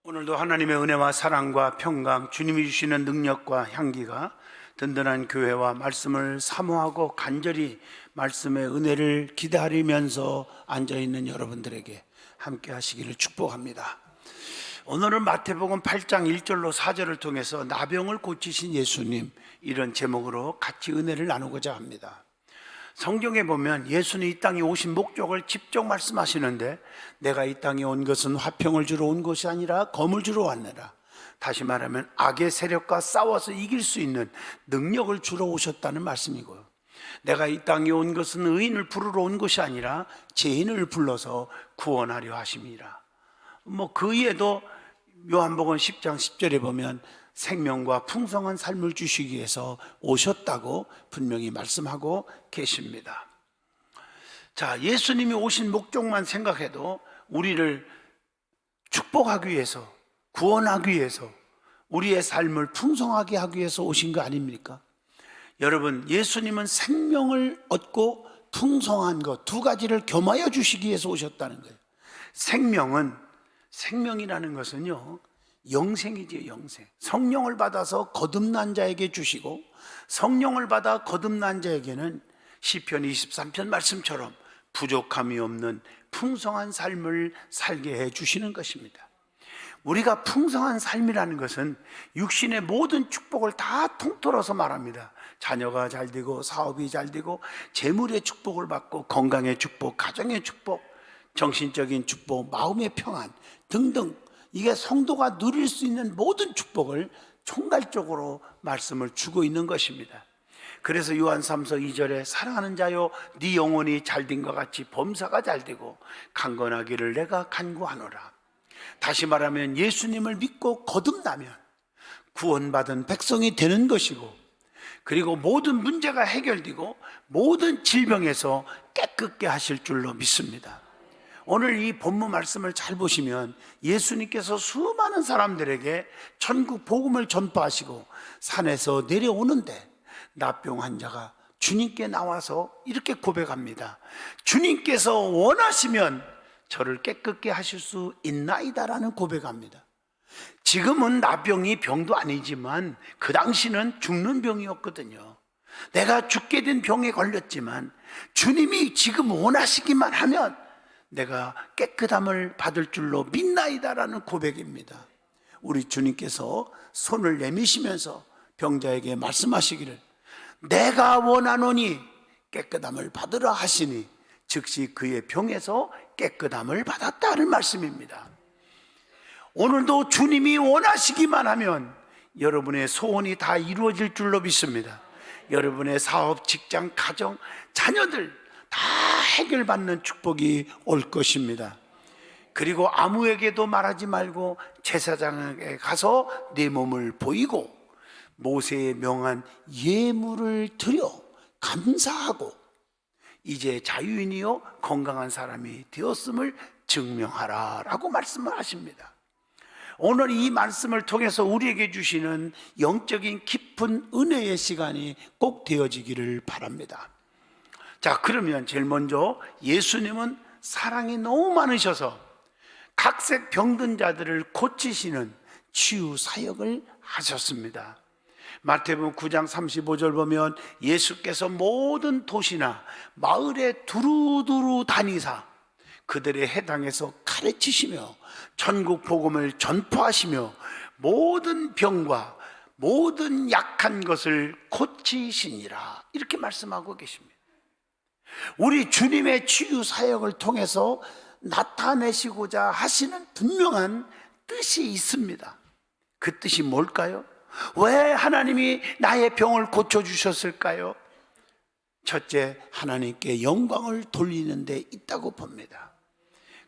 오늘도 하나님의 은혜와 사랑과 평강, 주님이 주시는 능력과 향기가 든든한 교회와 말씀을 사모하고 간절히 말씀의 은혜를 기다리면서 앉아있는 여러분들에게 함께 하시기를 축복합니다. 오늘은 마태복음 8장 1절로 4절을 통해서 나병을 고치신 예수님, 이런 제목으로 같이 은혜를 나누고자 합니다. 성경에 보면 예수는 이 땅에 오신 목적을 직접 말씀하시는데, 내가 이 땅에 온 것은 화평을 주러 온 것이 아니라 검을 주러 왔느라. 다시 말하면 악의 세력과 싸워서 이길 수 있는 능력을 주러 오셨다는 말씀이고요, 내가 이 땅에 온 것은 의인을 부르러 온 것이 아니라 죄인을 불러서 구원하려 하심이라. 그 이에도 요한복음 10장 10절에 보면 생명과 풍성한 삶을 주시기 위해서 오셨다고 분명히 말씀하고 계십니다. 자, 예수님이 오신 목적만 생각해도 우리를 축복하기 위해서, 구원하기 위해서, 우리의 삶을 풍성하게 하기 위해서 오신 거 아닙니까? 여러분, 예수님은 생명을 얻고 풍성한 것 두 가지를 겸하여 주시기 위해서 오셨다는 거예요. 생명이라는 것은요, 영생이지요, 영생. 성령을 받아서 거듭난 자에게 주시고, 성령을 받아 거듭난 자에게는 시편 23편 말씀처럼 부족함이 없는 풍성한 삶을 살게 해 주시는 것입니다. 우리가 풍성한 삶이라는 것은 육신의 모든 축복을 다 통틀어서 말합니다. 자녀가 잘 되고, 사업이 잘 되고, 재물의 축복을 받고, 건강의 축복, 가정의 축복, 정신적인 축복, 마음의 평안 등등, 이게 성도가 누릴 수 있는 모든 축복을 총괄적으로 말씀을 주고 있는 것입니다. 그래서 요한 3서 2절에 사랑하는 자여, 네 영혼이 잘된것 같이 범사가 잘되고 강건하기를 내가 간구하노라. 다시 말하면 예수님을 믿고 거듭나면 구원받은 백성이 되는 것이고, 그리고 모든 문제가 해결되고 모든 질병에서 깨끗게 하실 줄로 믿습니다. 오늘 이 본문 말씀을 잘 보시면 예수님께서 수많은 사람들에게 천국 복음을 전파하시고 산에서 내려오는데 나병 환자가 주님께 나와서 이렇게 고백합니다. 주님께서 원하시면 저를 깨끗게 하실 수 있나이다라는 고백합니다. 지금은 나병이 병도 아니지만 그 당시는 죽는 병이었거든요. 내가 죽게 된 병에 걸렸지만 주님이 지금 원하시기만 하면 내가 깨끗함을 받을 줄로 믿나이다라는 고백입니다. 우리 주님께서 손을 내미시면서 병자에게 말씀하시기를, 내가 원하노니 깨끗함을 받으라 하시니 즉시 그의 병에서 깨끗함을 받았다는 말씀입니다. 오늘도 주님이 원하시기만 하면 여러분의 소원이 다 이루어질 줄로 믿습니다. 여러분의 사업, 직장, 가정, 자녀들 다 해결받는 축복이 올 것입니다. 그리고 아무에게도 말하지 말고 제사장에게 가서 내 몸을 보이고 모세의 명한 예물을 드려 감사하고 이제 자유인이요 건강한 사람이 되었음을 증명하라 라고 말씀을 하십니다. 오늘 이 말씀을 통해서 우리에게 주시는 영적인 깊은 은혜의 시간이 꼭 되어지기를 바랍니다. 자, 그러면 제일 먼저 예수님은 사랑이 너무 많으셔서 각색 병든 자들을 고치시는 치유 사역을 하셨습니다. 마태복음 9장 35절 보면 예수께서 모든 도시나 마을에 두루두루 다니사 그들의 해당에서 가르치시며 천국 복음을 전파하시며 모든 병과 모든 약한 것을 고치시니라, 이렇게 말씀하고 계십니다. 우리 주님의 치유 사역을 통해서 나타내시고자 하시는 분명한 뜻이 있습니다. 그 뜻이 뭘까요? 왜 하나님이 나의 병을 고쳐주셨을까요? 첫째, 하나님께 영광을 돌리는 데 있다고 봅니다.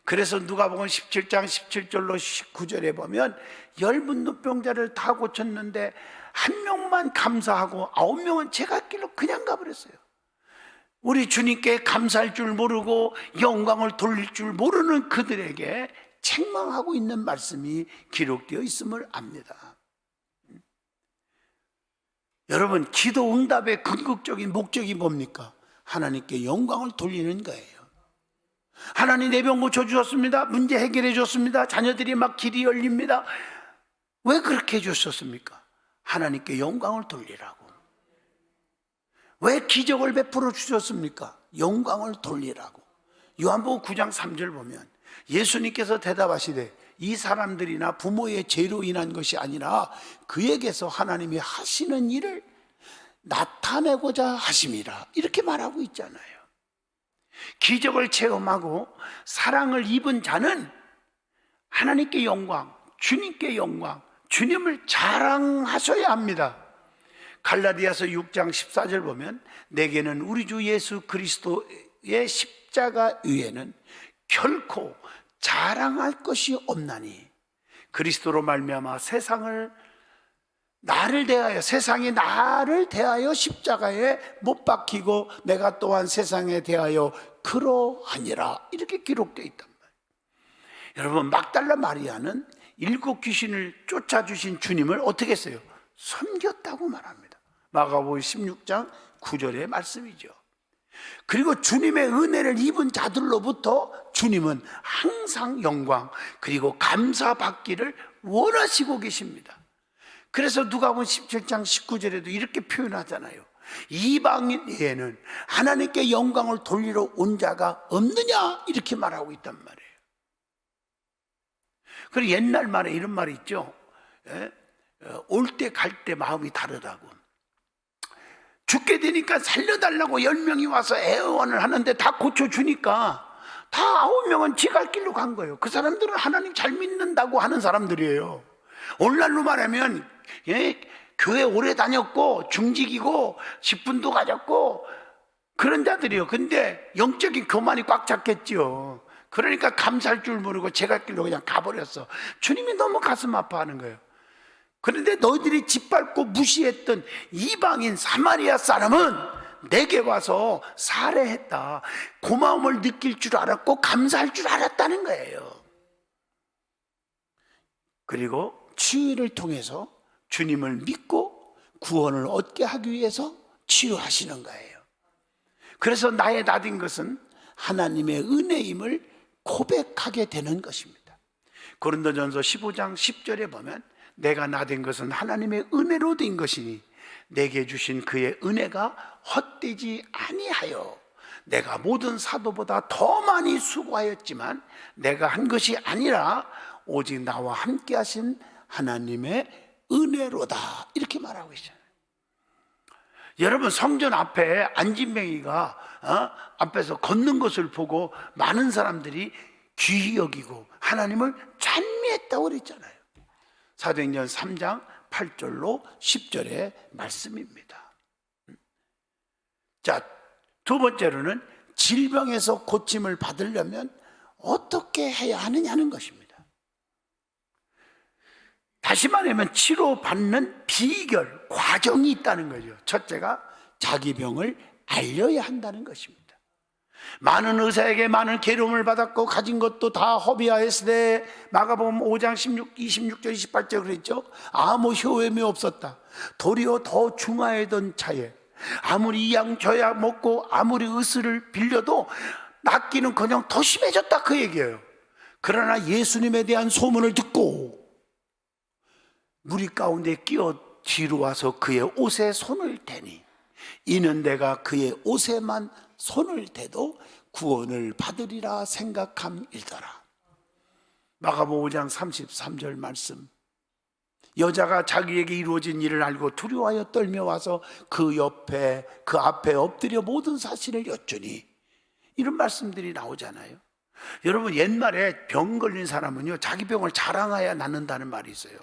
그래서 누가복음 17장 17절로 19절에 보면 10 눈병자를 다 고쳤는데 1명만 감사하고 9명은 제가 길로 그냥 가버렸어요. 우리 주님께 감사할 줄 모르고 영광을 돌릴 줄 모르는 그들에게 책망하고 있는 말씀이 기록되어 있음을 압니다. 여러분, 기도 응답의 궁극적인 목적이 뭡니까? 하나님께 영광을 돌리는 거예요. 하나님 내 병 고쳐주셨습니다. 문제 해결해 줬습니다. 자녀들이 막 길이 열립니다. 왜 그렇게 해주셨습니까? 하나님께 영광을 돌리라고. 왜 기적을 베풀어 주셨습니까? 영광을 돌리라고. 요한복음 9장 3절 보면 예수님께서 대답하시되 이 사람들이나 부모의 죄로 인한 것이 아니라 그에게서 하나님이 하시는 일을 나타내고자 하심이라, 이렇게 말하고 있잖아요. 기적을 체험하고 사랑을 입은 자는 하나님께 영광, 주님께 영광, 주님을 자랑하셔야 합니다. 갈라디아서 6장 14절 보면 내게는 우리 주 예수 그리스도의 십자가 위에는 결코 자랑할 것이 없나니 그리스도로 말미암아 세상이 나를 대하여 십자가에 못 박히고 내가 또한 세상에 대하여 그러하니라, 이렇게 기록되어 있단 말이에요. 여러분, 막달라 마리아는 7 귀신을 쫓아주신 주님을 어떻게 했어요? 섬겼다고 말합니다. 마가복음 16장 9절의 말씀이죠. 그리고 주님의 은혜를 입은 자들로부터 주님은 항상 영광 그리고 감사받기를 원하시고 계십니다. 그래서 누가복음 17장 19절에도 이렇게 표현하잖아요. 이방인에는 하나님께 영광을 돌리러 온 자가 없느냐, 이렇게 말하고 있단 말이에요. 그리고 옛날 말에 이런 말이 있죠. 올 때 갈 때 마음이 다르다고. 죽게 되니까 살려달라고 10명이 와서 애원을 하는데 다 고쳐주니까 다 9명은 지갈 길로 간 거예요. 그 사람들은 하나님 잘 믿는다고 하는 사람들이에요. 오늘날로 말하면 교회 오래 다녔고 중직이고 직분도 가졌고 그런 자들이요. 근데 영적인 교만이 꽉 찼겠지요. 그러니까 감사할 줄 모르고 제갈 길로 그냥 가버렸어. 주님이 너무 가슴 아파하는 거예요. 그런데 너희들이 짓밟고 무시했던 이방인 사마리아 사람은 내게 와서 살해했다. 고마움을 느낄 줄 알았고 감사할 줄 알았다는 거예요. 그리고 치유를 통해서 주님을 믿고 구원을 얻게 하기 위해서 치유하시는 거예요. 그래서 나의 나된 것은 하나님의 은혜임을 고백하게 되는 것입니다. 고린도전서 15장 10절에 보면 내가 나된 것은 하나님의 은혜로 된 것이니 내게 주신 그의 은혜가 헛되지 아니하여 내가 모든 사도보다 더 많이 수고하였지만 내가 한 것이 아니라 오직 나와 함께 하신 하나님의 은혜로다, 이렇게 말하고 있잖아요. 여러분, 성전 앞에 안진뱅이가 앞에서 걷는 것을 보고 많은 사람들이 귀히 여기고 하나님을 찬미했다고 그랬잖아요. 사도행전 3장 8절로 10절의 말씀입니다. 자, 두 번째로는 질병에서 고침을 받으려면 어떻게 해야 하느냐는 것입니다. 다시 말하면 치료받는 비결, 과정이 있다는 거죠. 첫째가 자기 병을 알려야 한다는 것입니다. 많은 의사에게 많은 괴로움을 받았고 가진 것도 다 허비하였으되 마가복음 5장 26절 28절 그랬죠. 아무 효험이 없었다. 도리어 더 중하던 차에 아무리 이 양 저 약 먹고 아무리 의술을 빌려도 낫기는커녕 더 심해졌다, 그 얘기예요. 그러나 예수님에 대한 소문을 듣고 무리 가운데 끼어 뒤로 와서 그의 옷에 손을 대니 이는 내가 그의 옷에만 손을 대도 구원을 받으리라 생각함일더라. 마가복음 5장 33절 말씀. 여자가 자기에게 이루어진 일을 알고 두려워하여 떨며 와서 그 앞에 엎드려 모든 사실을 여쭈니, 이런 말씀들이 나오잖아요. 여러분, 옛말에 병 걸린 사람은요 자기 병을 자랑해야 낫는다는 말이 있어요.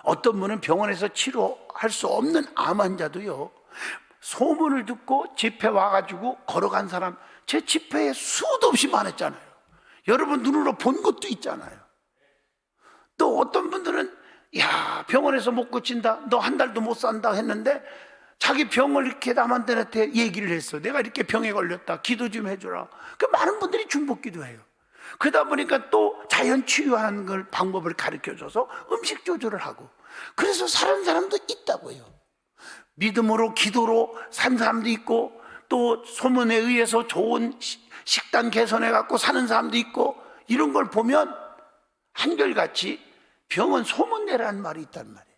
어떤 분은 병원에서 치료할 수 없는 암 환자도요 소문을 듣고 집회 와가지고 걸어간 사람, 제 집회에 수도 없이 많았잖아요. 여러분 눈으로 본 것도 있잖아요. 또 어떤 분들은 야, 병원에서 못 고친다, 너 한 달도 못 산다 했는데 자기 병을 이렇게 남한테 얘기를 했어. 내가 이렇게 병에 걸렸다, 기도 좀 해주라. 그 많은 분들이 중보기도해요. 그러다 보니까 또 자연 치유하는 걸 방법을 가르쳐줘서 음식 조절을 하고, 그래서 사는 사람도 있다고요. 믿음으로 기도로 산 사람도 있고 또 소문에 의해서 좋은 식단 개선해 갖고 사는 사람도 있고, 이런 걸 보면 한결같이 병은 소문내라는 말이 있단 말이에요.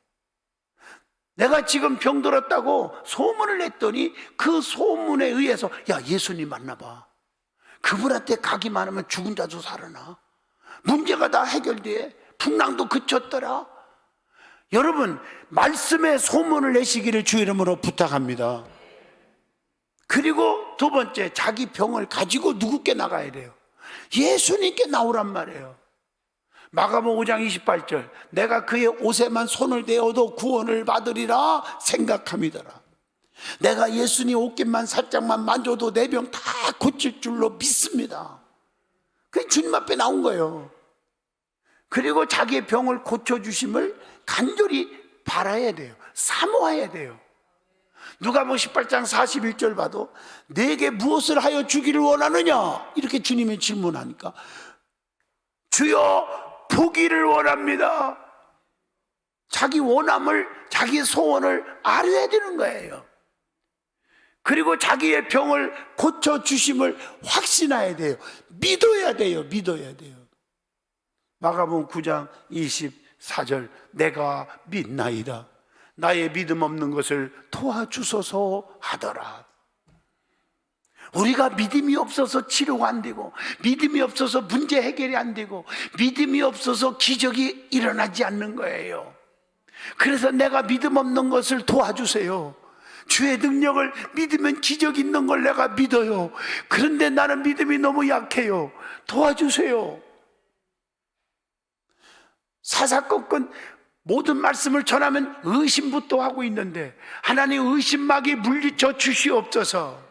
내가 지금 병 들었다고 소문을 냈더니 그 소문에 의해서 야, 예수님 만나봐, 그분한테 가기만 하면 죽은 자도 살아나, 문제가 다 해결돼, 풍랑도 그쳤더라. 여러분, 말씀에 소문을 내시기를 주 이름으로 부탁합니다. 그리고 두 번째, 자기 병을 가지고 누구께 나가야 돼요? 예수님께 나오란 말이에요. 마가복음 5장 28절, 내가 그의 옷에만 손을 대어도 구원을 받으리라 생각함이더라. 내가 예수님 옷깃만 살짝만 만져도 내 병 다 고칠 줄로 믿습니다. 그게 주님 앞에 나온 거예요. 그리고 자기의 병을 고쳐주심을 간절히 바라야 돼요. 사모해야 돼요. 누가복음 18장 41절 봐도 내게 무엇을 하여 주기를 원하느냐, 이렇게 주님이 질문하니까 주여 보기를 원합니다. 자기 원함을, 자기의 소원을 알아야 되는 거예요. 그리고 자기의 병을 고쳐주심을 확신해야 돼요. 믿어야 돼요. 믿어야 돼요. 마가복음 9장 24절, 내가 믿나이다. 나의 믿음 없는 것을 도와주소서 하더라. 우리가 믿음이 없어서 치료가 안 되고, 믿음이 없어서 문제 해결이 안 되고, 믿음이 없어서 기적이 일어나지 않는 거예요. 그래서 내가 믿음 없는 것을 도와주세요. 주의 능력을 믿으면 기적이 있는 걸 내가 믿어요. 그런데 나는 믿음이 너무 약해요. 도와주세요. 사사건건 모든 말씀을 전하면 의심부터 하고 있는데 하나님 의심막이 물리쳐 주시옵소서.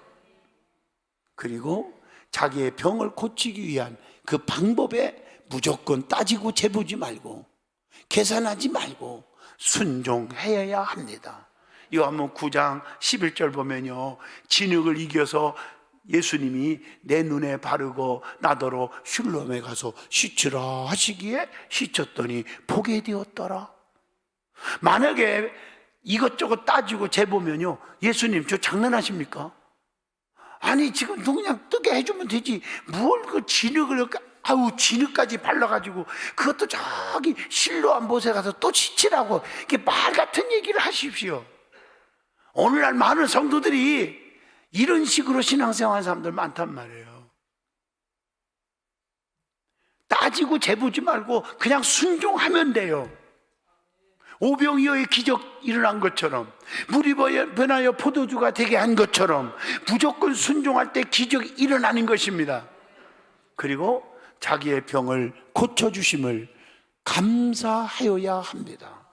그리고 자기의 병을 고치기 위한 그 방법에 무조건 따지고 재보지 말고 계산하지 말고 순종해야 합니다. 요한복음 9장 11절 보면요, 진흙을 이겨서 예수님이 내 눈에 바르고 나더러 실로암에 가서 씻으라 하시기에 씻었더니 보게 되었더라. 만약에 이것저것 따지고 재보면요, 예수님 저 장난하십니까? 아니 지금 그냥 뜨게 해주면 되지, 뭘 그 진흙을, 아우 진흙까지 발라가지고 그것도 저기 실로암 못에 가서 또 씻으라고, 이게 말 같은 얘기를 하십시오. 오늘날 많은 성도들이 이런 식으로 신앙생활하는 사람들 많단 말이에요. 따지고 재보지 말고 그냥 순종하면 돼요. 오병이어의 기적 일어난 것처럼, 물이 변하여 포도주가 되게 한 것처럼 무조건 순종할 때 기적이 일어나는 것입니다. 그리고 자기의 병을 고쳐주심을 감사하여야 합니다.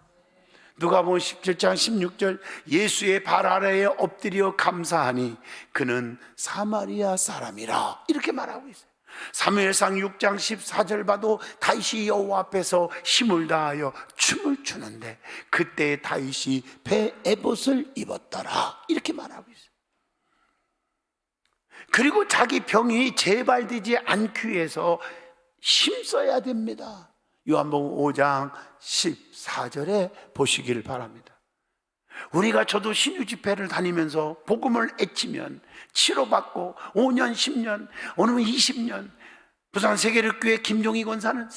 누가복음 17장 16절, 예수의 발 아래에 엎드려 감사하니 그는 사마리아 사람이라, 이렇게 말하고 있어요. 사무엘상 6장 14절 봐도 다윗이 여호와 앞에서 힘을 다하여 춤을 추는데 그때 다윗이 배 에봇을 입었더라, 이렇게 말하고 있어요. 그리고 자기 병이 재발되지 않기 위해서 힘써야 됩니다. 요한복음 5장 14절에 보시길 바랍니다. 우리가 저도 신유 집회를 다니면서 복음을 애치면 치료받고 5년, 10년, 오늘은 20년, 부산 세계력교회 김종희 권사는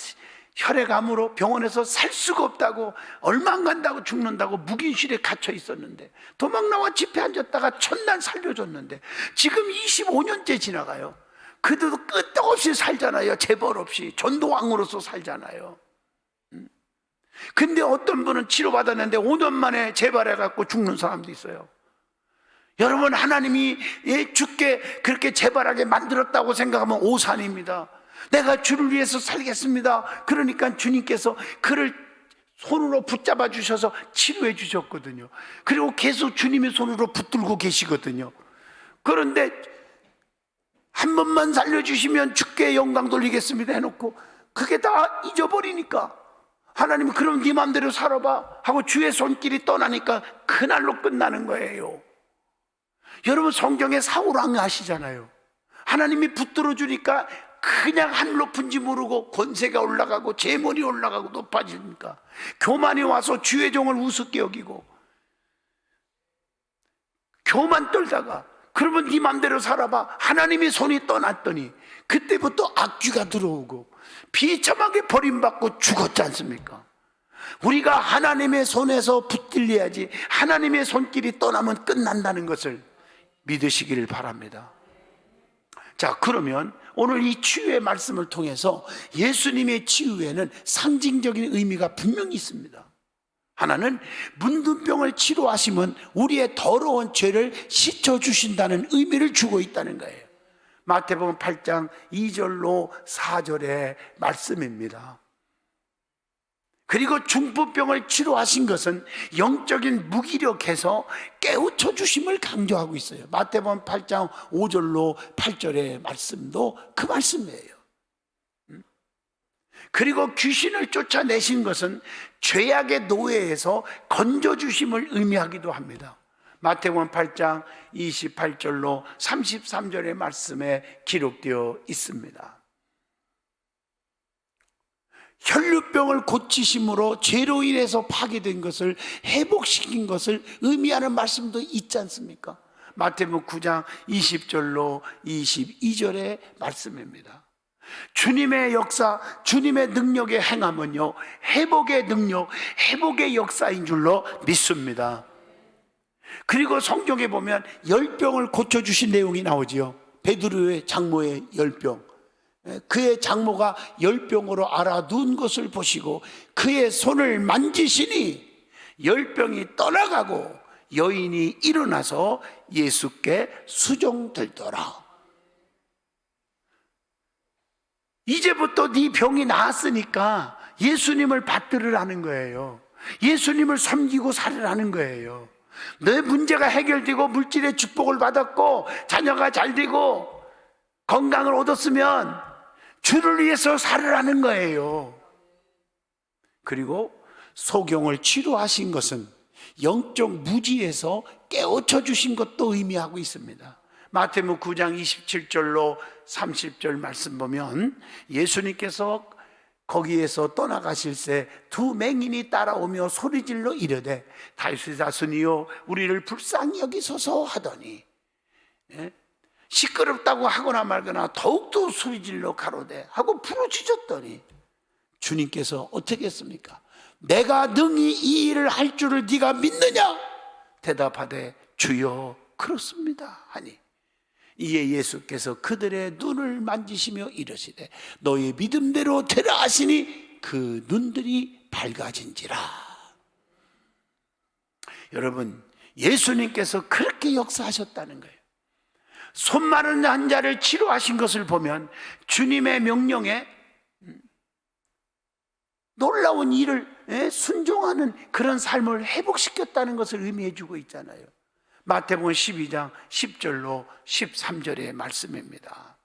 혈액암으로 병원에서 살 수가 없다고, 얼마 안 간다고 죽는다고 묵인실에 갇혀 있었는데 도망 나와 집회 앉았다가 첫날 살려줬는데 지금 25년째 지나가요. 그래도 끄떡없이 살잖아요. 재벌 없이 전도왕으로서 살잖아요. 근데 어떤 분은 치료받았는데 5년 만에 재발해갖고 죽는 사람도 있어요. 여러분, 하나님이 죽게 그렇게 재발하게 만들었다고 생각하면 오산입니다. 내가 주를 위해서 살겠습니다. 그러니까 주님께서 그를 손으로 붙잡아 주셔서 치료해 주셨거든요. 그리고 계속 주님의 손으로 붙들고 계시거든요. 그런데 한 번만 살려주시면 주께 영광 돌리겠습니다 해놓고 그게 다 잊어버리니까 하나님이 그럼 네 맘대로 살아봐 하고 주의 손길이 떠나니까 그날로 끝나는 거예요. 여러분, 성경에 사울왕 아시잖아요. 하나님이 붙들어 주니까 그냥 하늘 높은지 모르고 권세가 올라가고 재물이 올라가고 높아지니까 교만이 와서 주의 종을 우습게 여기고 교만 떨다가 그러면 네 맘대로 살아봐. 하나님의 손이 떠났더니 그때부터 악귀가 들어오고 비참하게 버림받고 죽었지 않습니까? 우리가 하나님의 손에서 붙들려야지 하나님의 손길이 떠나면 끝난다는 것을 믿으시기를 바랍니다. 자, 그러면 오늘 이 치유의 말씀을 통해서 예수님의 치유에는 상징적인 의미가 분명히 있습니다. 하나는 문둥병을 치료하시면 우리의 더러운 죄를 씻어주신다는 의미를 주고 있다는 거예요. 마태복음 8장 2절로 4절의 말씀입니다. 그리고 중풍병을 치료하신 것은 영적인 무기력해서 깨우쳐 주심을 강조하고 있어요. 마태복음 8장 5절로 8절의 말씀도 그 말씀이에요. 그리고 귀신을 쫓아내신 것은 죄악의 노예에서 건져주심을 의미하기도 합니다. 마태복음 8장 28절로 33절의 말씀에 기록되어 있습니다. 혈루병을 고치심으로 죄로 인해서 파괴된 것을 회복시킨 것을 의미하는 말씀도 있지 않습니까? 마태복음 9장 20절로 22절의 말씀입니다. 주님의 역사, 주님의 능력의 행함은요, 회복의 능력, 회복의 역사인 줄로 믿습니다. 그리고 성경에 보면 열병을 고쳐주신 내용이 나오지요. 베드로의 장모의 열병, 그의 장모가 열병으로 알아둔 것을 보시고 그의 손을 만지시니 열병이 떠나가고 여인이 일어나서 예수께 수종들더라. 이제부터 네 병이 나았으니까 예수님을 받들으라는 거예요. 예수님을 섬기고 살으라는 거예요. 내 문제가 해결되고 물질의 축복을 받았고 자녀가 잘 되고 건강을 얻었으면 주를 위해서 살으라는 거예요. 그리고 소경을 치료하신 것은 영적 무지에서 깨우쳐 주신 것도 의미하고 있습니다. 마태복음 9장 27절로 30절 말씀 보면 예수님께서 거기에서 떠나가실 새 두 맹인이 따라오며 소리질러 이르되 다윗의 자손이여 우리를 불쌍히 여기소서 하더니, 시끄럽다고 하거나 말거나 더욱더 소리질러 가로되 하고 부르짖었더니 주님께서 어떻게 했습니까? 내가 능히 이 일을 할 줄을 네가 믿느냐? 대답하되 주여 그렇습니다 하니 이에 예수께서 그들의 눈을 만지시며 이르시되 너희 믿음대로 되라 하시니 그 눈들이 밝아진지라. 여러분, 예수님께서 그렇게 역사하셨다는 거예요. 손 마른 환자를 치료하신 것을 보면 주님의 명령에 놀라운 일을 순종하는 그런 삶을 회복시켰다는 것을 의미해 주고 있잖아요. 마태복음 12장 10절로 13절의 말씀입니다.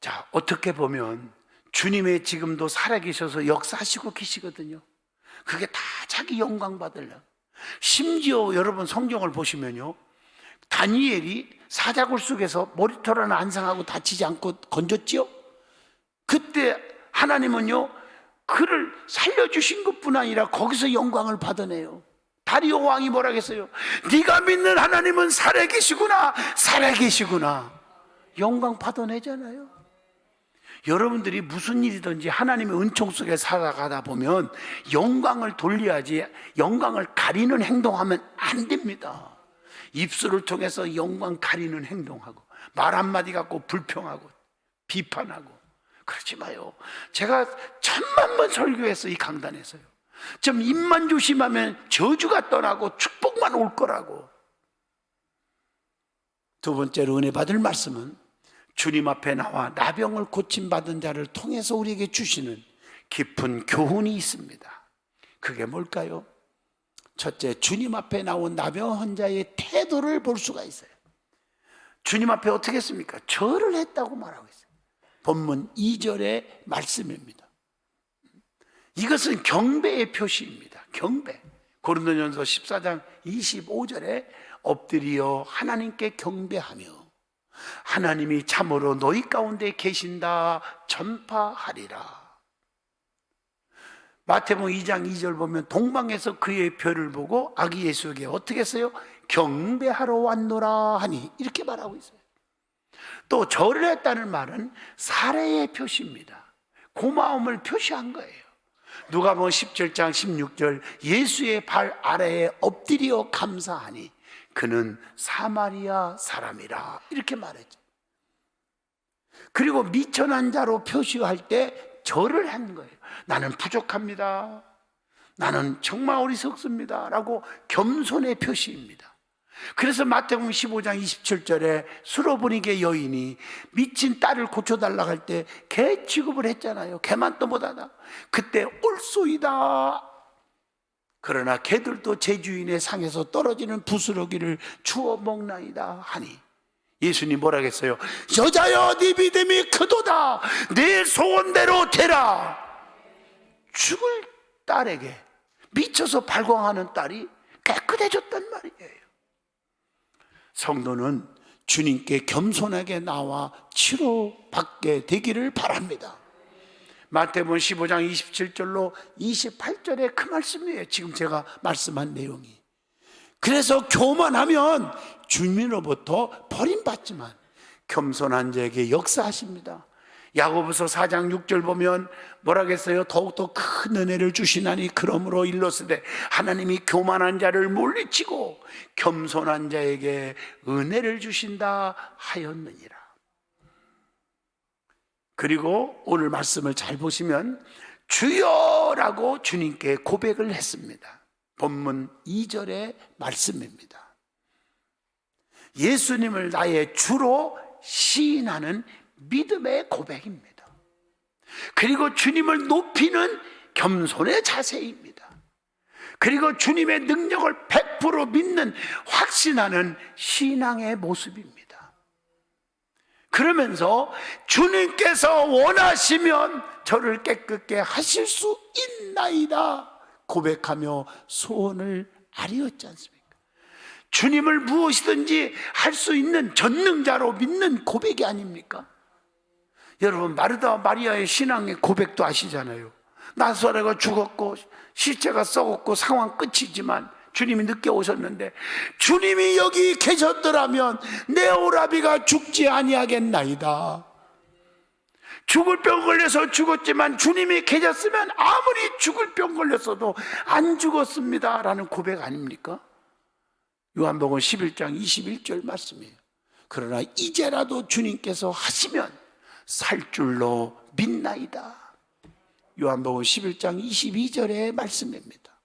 자, 어떻게 보면 주님의 지금도 살아계셔서 역사하시고 계시거든요. 그게 다 자기 영광 받으려고. 심지어 여러분 성경을 보시면요, 다니엘이 사자굴 속에서 머리털 하나 안 상하고 다치지 않고 건졌지요. 그때 하나님은요 그를 살려주신 것뿐 아니라 거기서 영광을 받아내요. 다리오 왕이 뭐라 했어요? 네가 믿는 하나님은 살아계시구나, 살아계시구나. 영광 받아내잖아요. 여러분들이 무슨 일이든지 하나님의 은총 속에 살아가다 보면 영광을 돌려야지 영광을 가리는 행동하면 안 됩니다. 입술을 통해서 영광 가리는 행동하고 말 한마디 갖고 불평하고 비판하고 그러지 마요. 제가 1000만 번 설교했어, 이 강단에서요. 좀 입만 조심하면 저주가 떠나고 축복만 올 거라고. 두 번째로 은혜 받을 말씀은 주님 앞에 나와 나병을 고침받은 자를 통해서 우리에게 주시는 깊은 교훈이 있습니다. 그게 뭘까요? 첫째, 주님 앞에 나온 나병 환자의 태도를 볼 수가 있어요. 주님 앞에 어떻게 했습니까? 절을 했다고 말하고 있어요. 본문 2절의 말씀입니다. 이것은 경배의 표시입니다. 경배. 고린도전서 14장 25절에 엎드려 하나님께 경배하며 하나님이 참으로 너희 가운데 계신다 전파하리라. 마태복음 2장 2절 보면 동방에서 그의 별을 보고 아기 예수에게 어떻게 했어요? 경배하러 왔노라 하니, 이렇게 말하고 있어요. 또 절을 했다는 말은 사례의 표시입니다. 고마움을 표시한 거예요. 누가복음 17장 16절, 예수의 발 아래에 엎드려 감사하니 그는 사마리아 사람이라, 이렇게 말했죠. 그리고 미천한 자로 표시할 때 절을 한 거예요. 나는 부족합니다, 나는 정말 어리석습니다 라고 겸손의 표시입니다. 그래서 마태복음 15장 27절에 수로보니게 여인이 미친 딸을 고쳐달라고 할 때 개 취급을 했잖아요. 개만 또 못하다. 그때 올소이다. 그러나 개들도 제 주인의 상에서 떨어지는 부스러기를 주워 먹나이다 하니, 예수님 뭐라 했어요? 여자여, 네 믿음이 크도다. 내 소원대로 되라. 죽을 딸에게 미쳐서 발광하는 딸이 깨끗해졌단 말이에요. 성도는 주님께 겸손하게 나와 치료받게 되기를 바랍니다. 마태복음 15장 27절로 28절에 그 말씀이에요. 지금 제가 말씀한 내용이. 그래서 교만하면 주님으로부터 버림받지만 겸손한 자에게 역사하십니다. 야고보서 4장 6절 보면 뭐라겠어요? 더욱더 큰 은혜를 주시나니 그러므로 일렀으되 하나님이 교만한 자를 물리치고 겸손한 자에게 은혜를 주신다 하였느니라. 그리고 오늘 말씀을 잘 보시면 주여라고 주님께 고백을 했습니다. 본문 2절의 말씀입니다. 예수님을 나의 주로 시인하는 믿음의 고백입니다. 그리고 주님을 높이는 겸손의 자세입니다. 그리고 주님의 능력을 100% 믿는 확신하는 신앙의 모습입니다. 그러면서 주님께서 원하시면 저를 깨끗게 하실 수 있나이다 고백하며 소원을 아뢰었지 않습니까? 주님을 무엇이든지 할 수 있는 전능자로 믿는 고백이 아닙니까? 여러분, 마르다와 마리아의 신앙의 고백도 아시잖아요. 나사로가 죽었고 시체가 썩었고 상황 끝이지만 주님이 늦게 오셨는데, 주님이 여기 계셨더라면 내 오라비가 죽지 아니하겠나이다. 죽을 병 걸려서 죽었지만 주님이 계셨으면 아무리 죽을 병 걸렸어도 안 죽었습니다 라는 고백 아닙니까? 요한복음 11장 21절 말씀이에요. 그러나 이제라도 주님께서 하시면 살 줄로 믿나이다. 요한복음 11장 22절의 말씀입니다.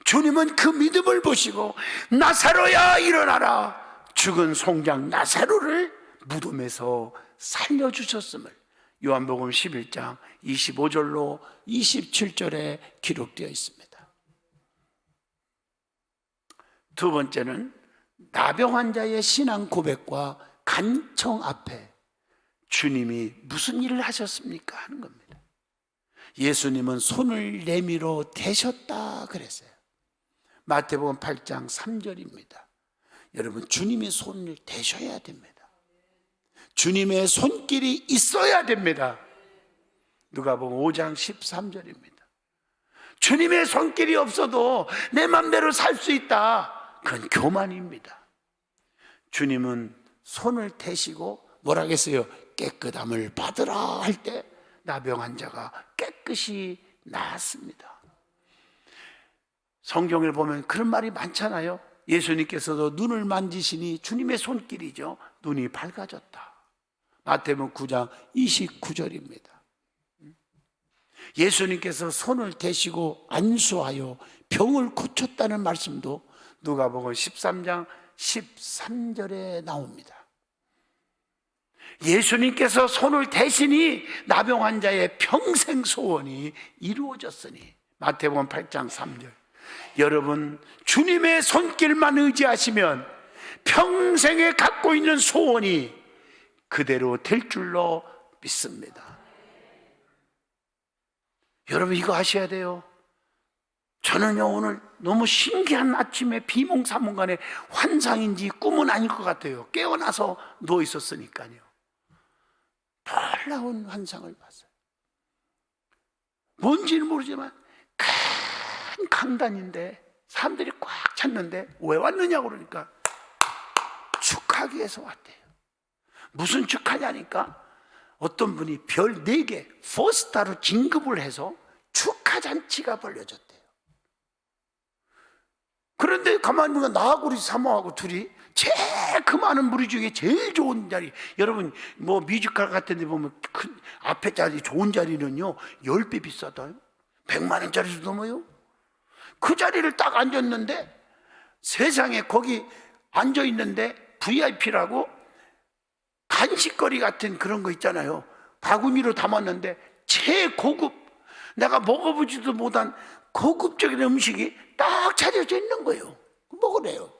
주님은 그 믿음을 보시고 나사로야 일어나라, 죽은 송장 나사로를 무덤에서 살려주셨음을 요한복음 11장 25절로 27절에 기록되어 있습니다. 두 번째는 나병 환자의 신앙 고백과 간청 앞에 주님이 무슨 일을 하셨습니까? 하는 겁니다. 예수님은 손을 내밀어 대셨다 그랬어요. 마태복음 8장 3절입니다. 여러분, 주님이 손을 대셔야 됩니다. 주님의 손길이 있어야 됩니다. 누가복음 5장 13절입니다. 주님의 손길이 없어도 내 맘대로 살 수 있다, 그건 교만입니다. 주님은 손을 대시고 뭐라 했어요? 깨끗함을 받으라 할 때 나병 환자가 깨끗이 나았습니다. 성경을 보면 그런 말이 많잖아요. 예수님께서도 눈을 만지시니 주님의 손길이죠. 눈이 밝아졌다. 마태복음 9장 29절입니다. 예수님께서 손을 대시고 안수하여 병을 고쳤다는 말씀도 누가복음 13장 13절에 나옵니다. 예수님께서 손을 대시니 나병 환자의 평생 소원이 이루어졌으니 마태복음 8장 3절. 여러분, 주님의 손길만 의지하시면 평생에 갖고 있는 소원이 그대로 될 줄로 믿습니다. 여러분, 이거 아셔야 돼요. 저는요, 오늘 너무 신기한 아침에 비몽사몽간에 환상인지 꿈은 아닐 것 같아요. 깨어나서 누워 있었으니까요. 놀라운 환상을 봤어요. 뭔지는 모르지만 큰 강단인데 사람들이 꽉 찼는데 왜 왔느냐고 그러니까 축하하기 위해서 왔대요. 무슨 축하냐니까 어떤 분이 별 4개 4스타로 진급을 해서 축하잔치가 벌려졌대요. 그런데 가만히 보면 나하고 우리 사모하고 둘이 제일 그 많은 무리 중에 제일 좋은 자리, 여러분 뭐 뮤지컬 같은 데 보면 큰 앞에 자리 좋은 자리는요 10배 비싸다요. 100만 원짜리도 넘어요. 그 자리를 딱 앉았는데 세상에 거기 앉아있는데 VIP라고 간식거리 같은 그런 거 있잖아요. 바구니로 담았는데 최고급, 내가 먹어보지도 못한 고급적인 음식이 딱 차려져 있는 거예요. 먹으래요.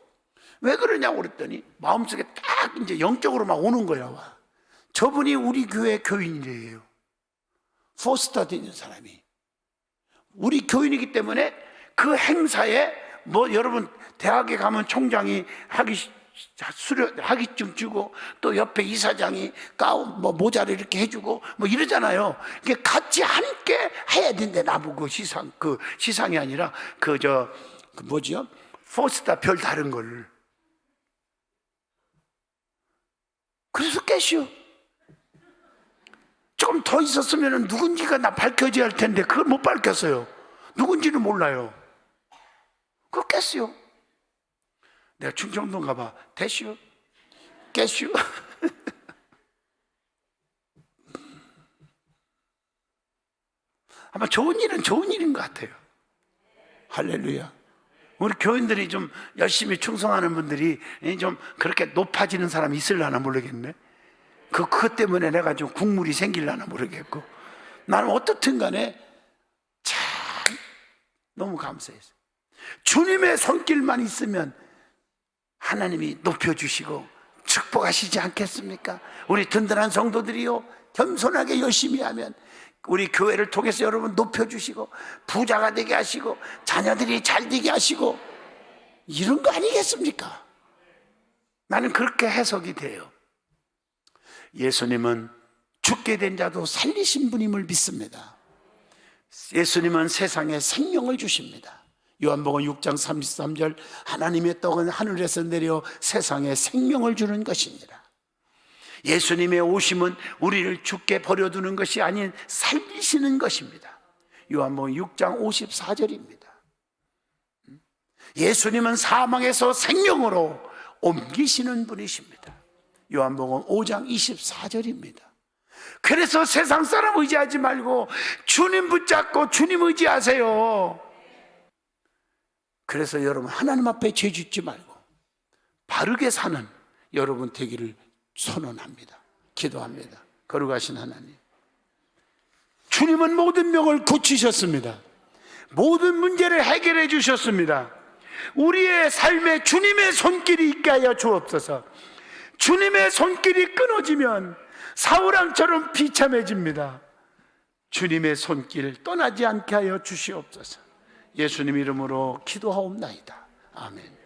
왜 그러냐고 그랬더니 마음속에 딱 이제 영적으로 막 오는 거야. 와. 저분이 우리 교회 교인이래요. 포스터 되는 사람이. 우리 교인이기 때문에 그 행사에 뭐 여러분 대학에 가면 총장이 학위증 주고 또 옆에 이사장이 가운 뭐 모자를 이렇게 해주고 뭐 이러잖아요. 이게 같이 함께 해야 된대. 나보고 시상이 아니라 뭐지요? 포스타 별 다른 걸. 그래서 깨시오. 조금 더 있었으면 누군지가 나 밝혀져야 할 텐데 그걸 못 밝혔어요. 누군지는 몰라요. 그거 깼어요. 내가 충청도 가봐. 대시오? 깨시오? 아마 좋은 일은 좋은 일인 것 같아요. 할렐루야. 우리 교인들이 좀 열심히 충성하는 분들이 좀 그렇게 높아지는 사람이 있으려나 모르겠네. 그것 때문에 내가 좀 국물이 생기려나 모르겠고, 나는 어떻든 간에 참 너무 감사했어요. 주님의 손길만 있으면 하나님이 높여주시고 축복하시지 않겠습니까? 우리 든든한 성도들이요, 겸손하게 열심히 하면 우리 교회를 통해서 여러분 높여주시고 부자가 되게 하시고 자녀들이 잘 되게 하시고 이런 거 아니겠습니까? 나는 그렇게 해석이 돼요. 예수님은 죽게 된 자도 살리신 분임을 믿습니다. 예수님은 세상에 생명을 주십니다. 요한복음 6장 33절, 하나님의 떡은 하늘에서 내려 세상에 생명을 주는 것이니라. 예수님의 오심은 우리를 죽게 버려두는 것이 아닌 살리시는 것입니다. 요한복음 6장 54절입니다. 예수님은 사망에서 생명으로 옮기시는 분이십니다. 요한복음 5장 24절입니다. 그래서 세상 사람 의지하지 말고 주님 붙잡고 주님 의지하세요. 그래서 여러분 하나님 앞에 죄 짓지 말고 바르게 사는 여러분 되기를 선언합니다. 기도합니다. 거룩하신 하나님, 주님은 모든 병을 고치셨습니다. 모든 문제를 해결해 주셨습니다. 우리의 삶에 주님의 손길이 있게 하여 주옵소서. 주님의 손길이 끊어지면 사울왕처럼 비참해집니다. 주님의 손길 떠나지 않게 하여 주시옵소서. 예수님 이름으로 기도하옵나이다. 아멘.